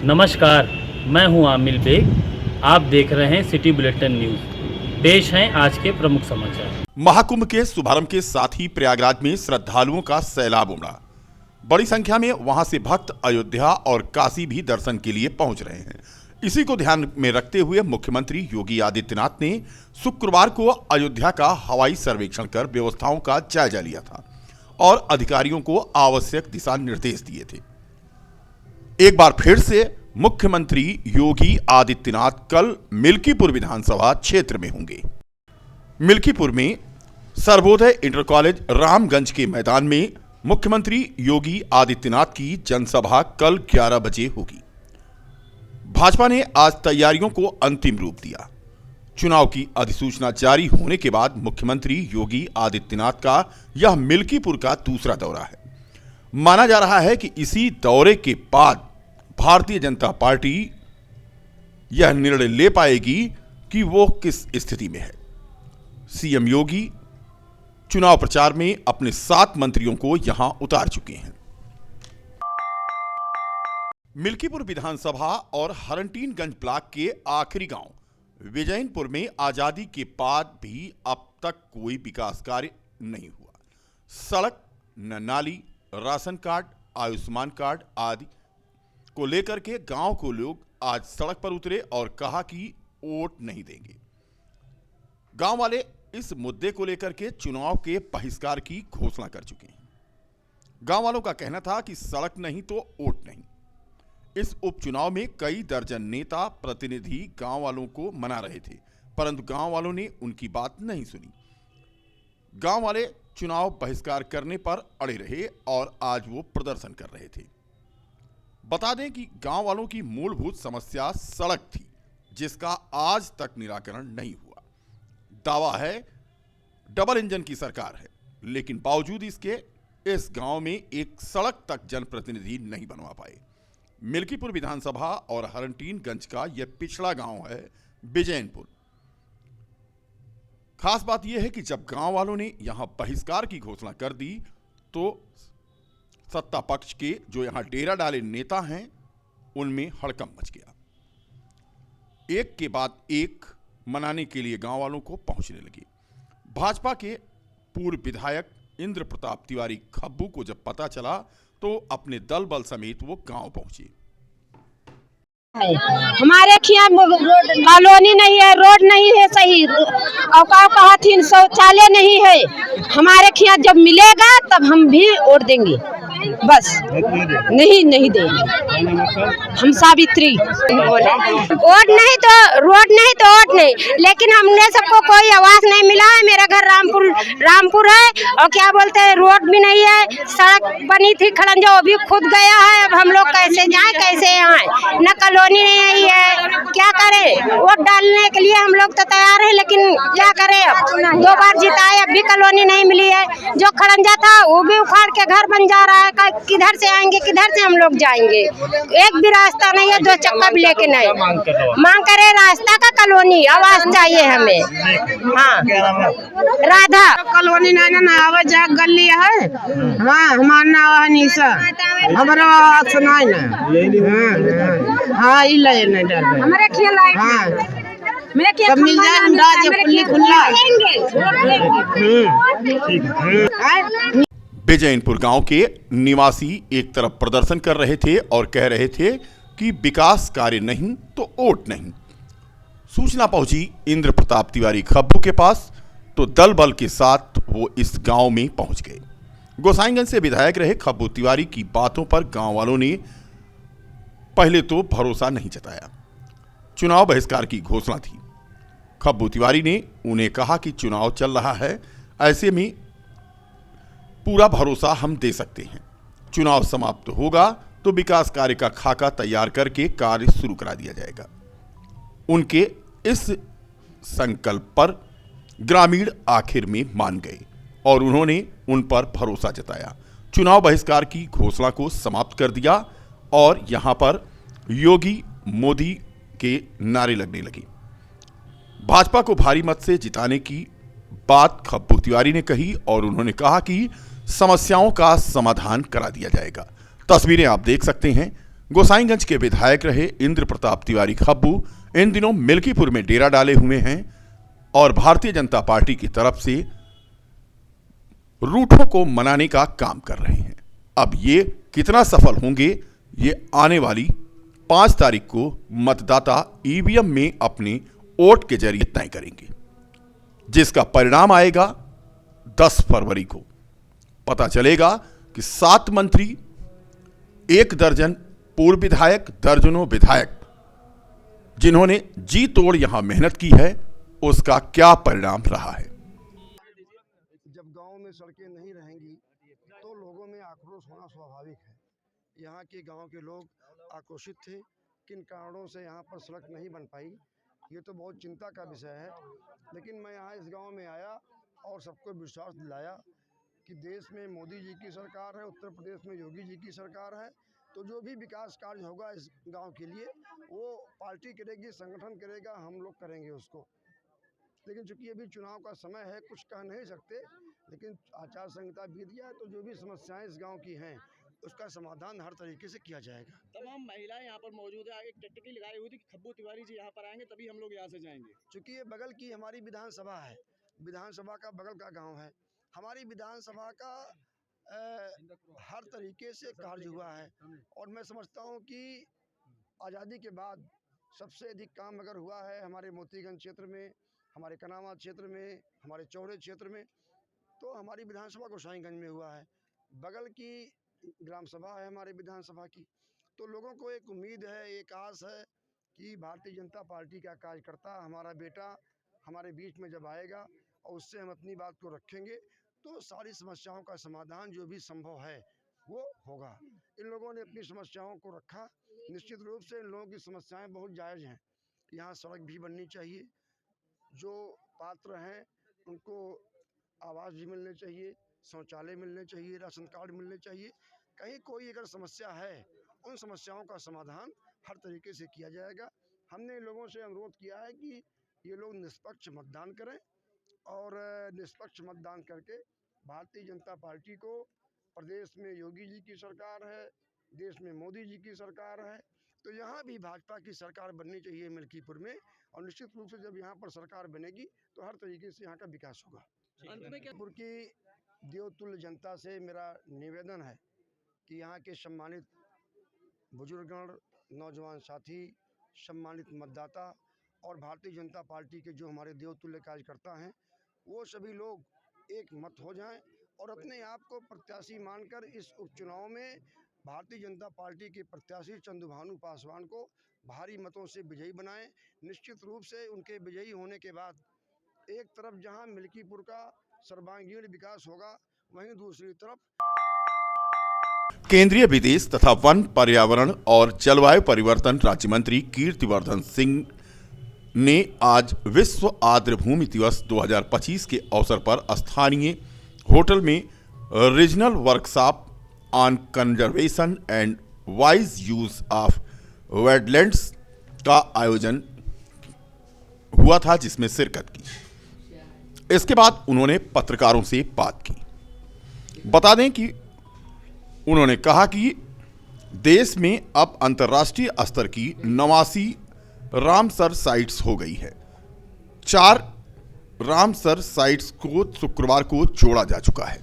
नमस्कार, मैं हूं आमिल बेग। आप देख रहे हैं सिटी बुलेटिन न्यूज़। पेश हैं आज के प्रमुख समाचार। महाकुंभ के शुभारंभ के साथ ही प्रयागराज में श्रद्धालुओं का सैलाब उमड़ा। बड़ी संख्या में वहां से भक्त अयोध्या और काशी भी दर्शन के लिए पहुंच रहे हैं। इसी को ध्यान में रखते हुए मुख्यमंत्री योगी आदित्यनाथ ने शुक्रवार को अयोध्या का हवाई सर्वेक्षण कर व्यवस्थाओं का जायजा लिया था और अधिकारियों को आवश्यक दिशा निर्देश दिए थे। एक बार फिर से मुख्यमंत्री योगी आदित्यनाथ कल मिल्कीपुर विधानसभा क्षेत्र में होंगे। मिल्कीपुर में सर्वोदय इंटर कॉलेज रामगंज के मैदान में मुख्यमंत्री योगी आदित्यनाथ की जनसभा कल 11 बजे होगी। भाजपा ने आज तैयारियों को अंतिम रूप दिया। चुनाव की अधिसूचना जारी होने के बाद मुख्यमंत्री योगी आदित्यनाथ का यह मिल्कीपुर का दूसरा दौरा है। माना जा रहा है कि इसी दौरे के बाद भारतीय जनता पार्टी यह निर्णय ले पाएगी कि वो किस स्थिति में है। सीएम योगी चुनाव प्रचार में अपने 7 मंत्रियों को यहां उतार चुके हैं। मिल्कीपुर विधानसभा और हरनटीनगंज ब्लॉक के आखिरी गांव विजयनपुर में आजादी के बाद भी अब तक कोई विकास कार्य नहीं हुआ। सड़क, न नाली, राशन कार्ड, आयुष्मान कार्ड आदि को लेकर के गांव को लोग आज सड़क पर उतरे और कहा कि वोट नहीं देंगे। गांव वाले इस मुद्दे को लेकर के चुनाव के बहिष्कार की घोषणा कर चुके हैं। गांव वालों का कहना था कि सड़क नहीं तो वोट नहीं। इस उपचुनाव में कई दर्जन नेता प्रतिनिधि गांव वालों को मना रहे थे, परंतु गांव वालों ने उनकी बात नहीं सुनी। गांव वाले चुनाव बहिष्कार करने पर अड़े रहे और आज वो प्रदर्शन कर रहे थे। बता दें कि गांव वालों की मूलभूत समस्या सड़क थी, जिसका आज तक निराकरण नहीं हुआ। दावा है डबल इंजन की सरकार है, लेकिन बावजूद इसके इस गांव में एक सड़क तक जनप्रतिनिधि नहीं बनवा पाए। मिल्कीपुर विधानसभा और हरनटीनगंज का यह पिछड़ा गांव है विजयनपुर। खास बात यह है कि जब गांव वालों ने यहां बहिष्कार की घोषणा कर दी तो सत्ता पक्ष के जो यहां डेरा डाले नेता हैं उनमें हड़कंप मच गया। एक के बाद एक मनाने के लिए गांव वालों को पहुंचने लगे। भाजपा के पूर्व विधायक इंद्र प्रताप तिवारी खब्बू को जब पता चला तो अपने दल बल समेत वो गांव पहुंचे। हमारे खिया कॉलोनी नहीं है, रोड नहीं है सही, औकाव शौचालय नहीं है। हमारे खिया जब मिलेगा तब हम भी वोट देंगे, बस नहीं देंगे। हम सावित्री वोट नहीं तो रोड नहीं तो वोट नहीं, लेकिन हमने सबको कोई आवाज नहीं मिला है। मेरा घर रामपुर है और क्या बोलते हैं रोड भी नहीं है। सड़क बनी थी खड़ंजा, वो भी खुद गया है। अब हम लोग कैसे जाएं कैसे आए, न कॉलोनी नहीं है। क्या करें, वोट डालने के लिए हम लोग तो तैयार है, लेकिन क्या करें। अब 2 बार जिताए, अब भी कॉलोनी नहीं मिली है। जो खड़ंजा था वो भी उखाड़ के घर बन जा रहा है। किधर से आएंगे, किधर से हम लोग जाएंगे। एक भी रास्ता नहीं है, 2 चक्का भी लेके नहीं। मांग करे रास्ता का, कॉलोनी आवाज चाहिए हमें। हाँ, राधा कॉलोनी ना आवाज जा गली है। हाँ, हमारा नाम है निशा, हमारा आवाज सुनाई ना। हाँ, इलाज नहीं डर हमारे खेल हाँ मेरे मिल जाए खुला। विजयनपुर गांव के निवासी एक तरफ प्रदर्शन कर रहे थे और कह रहे थे कि विकास कार्य नहीं तो वोट नहीं। सूचना पहुंची इंद्र प्रताप तिवारी खब्बू के पास तो दल बल के साथ वो इस गांव में पहुंच गए। गोसाईगंज से विधायक रहे खब्बू तिवारी की बातों पर गांव वालों ने पहले तो भरोसा नहीं जताया। चुनाव बहिष्कार की घोषणा थी। खब्बू तिवारी ने उन्हें कहा कि चुनाव चल रहा है, ऐसे में पूरा भरोसा हम दे सकते हैं। चुनाव समाप्त होगा तो विकास कार्य का खाका तैयार करके कार्य शुरू करा दिया जाएगा। उनके इस संकल्प पर ग्रामीण आखिर में मान गए और उन्होंने उन पर भरोसा जताया। चुनाव बहिष्कार की घोषणा को समाप्त कर दिया और यहां पर योगी मोदी के नारे लगने लगे। भाजपा को भारी मत से जिताने की बात खब्बू तिवारी ने कही और उन्होंने कहा कि समस्याओं का समाधान करा दिया जाएगा। तस्वीरें आप देख सकते हैं। गोसाईगंज के विधायक रहे इंद्र प्रताप तिवारी खब्बू इन दिनों मिल्कीपुर में डेरा डाले हुए हैं और भारतीय जनता पार्टी की तरफ से रूठों को मनाने का काम कर रहे हैं। अब ये कितना सफल होंगे ये आने वाली 5 तारीख को मतदाता ईवीएम में अपने वोट के जरिए तय करेंगे, जिसका परिणाम आएगा 10 फरवरी को। पता चलेगा कि 7 मंत्री, 1 दर्जन पूर्व विधायक, दर्जनों विधायक जिन्होंने जी तोड़ यहां मेहनत की है, उसका क्या परिणाम रहा है। जब गांव में सड़कें नहीं रहेंगी तो लोगों में आक्रोश होना स्वाभाविक है। यहाँ के गांव के लोग आक्रोशित थे, किन कारणों से यहाँ पर सड़क नहीं बन पाई, ये तो बहुत चिंता का विषय है। लेकिन मैं यहाँ इस गांव में आया और सबको विश्वास दिलाया कि देश में मोदी जी की सरकार है, उत्तर प्रदेश में योगी जी की सरकार है, तो जो भी विकास कार्य होगा इस गांव के लिए वो पार्टी करेगी, संगठन करेगा, हम लोग करेंगे उसको। लेकिन चूंकि अभी चुनाव का समय है, कुछ कह नहीं सकते, लेकिन आचार संहिता बीत गया है तो जो भी समस्याएं इस गांव की हैं उसका समाधान हर तरीके से किया जाएगा। तमाम महिलाएं यहाँ पर मौजूद है। एक टिकट लगाई हुई थी कि खब्बू तिवारी जी यहाँ पर आएंगे तभी हम लोग यहाँ से जाएंगे। चूंकि ये बगल की हमारी विधानसभा है, विधानसभा का बगल का गांव है, हमारी विधानसभा का हर तरीके से कार्य हुआ है और मैं समझता हूँ कि आज़ादी के बाद सबसे अधिक काम अगर हुआ है हमारे मोतीगंज क्षेत्र में, हमारे कनावा क्षेत्र में, हमारे चौड़े क्षेत्र में, तो हमारी विधानसभा गोसाईगंज में हुआ है। बगल की ग्राम सभा है हमारे विधानसभा की, तो लोगों को एक उम्मीद है, एक आस है कि भारतीय जनता पार्टी का कार्यकर्ता हमारा बेटा हमारे बीच में जब आएगा और उससे हम अपनी बात को रखेंगे तो सारी समस्याओं का समाधान जो भी संभव है वो होगा। इन लोगों ने अपनी समस्याओं को रखा, निश्चित रूप से इन लोगों की समस्याएं बहुत जायज़ हैं। यहाँ सड़क भी बननी चाहिए, जो पात्र हैं उनको आवास भी मिलने चाहिए, शौचालय मिलने चाहिए, राशन कार्ड मिलने चाहिए। कहीं कोई अगर समस्या है उन समस्याओं का समाधान हर तरीके से किया जाएगा। हमने लोगों से अनुरोध किया है कि ये लोग निष्पक्ष मतदान करें और निष्पक्ष मतदान करके भारतीय जनता पार्टी को, प्रदेश में योगी जी की सरकार है, देश में मोदी जी की सरकार है, तो यहाँ भी भाजपा की सरकार बननी चाहिए मिल्कीपुर में। और निश्चित रूप से जब यहाँ पर सरकार बनेगी तो हर तरीके से यहाँ का विकास होगा। मिल्कीपुर की देवतुल्य जनता से मेरा निवेदन है कि यहाँ के सम्मानित बुजुर्गगण, नौजवान साथी, सम्मानित मतदाता और भारतीय जनता पार्टी के जो हमारे देवतुल्य कार्यकर्ता हैं वो सभी लोग एक मत हो जाएं और अपने आप को प्रत्याशी मानकर इस उपचुनाव में भारतीय जनता पार्टी के प्रत्याशी चंद्रभानु पासवान को भारी मतों से विजयी बनाएं। निश्चित रूप से उनके विजयी होने के बाद एक तरफ जहां मिल्कीपुर का सर्वांगीण विकास होगा, वहीं दूसरी तरफ केंद्रीय विदेश तथा वन, पर्यावरण और जलवायु परिवर्तन राज्य मंत्री कीर्तिवर्धन सिंह ने आज विश्व आर्द्रभूमि दिवस 2025 के अवसर पर स्थानीय होटल में regional workshop on conservation and wise use of wetlands का आयोजन हुआ था, जिसमें शिरकत की। इसके बाद उन्होंने पत्रकारों से बात की। बता दें कि उन्होंने कहा कि देश में अब अंतर्राष्ट्रीय स्तर की 89 रामसर साइट्स हो गई है। 4 रामसर साइट्स को शुक्रवार को जोड़ा जा चुका है।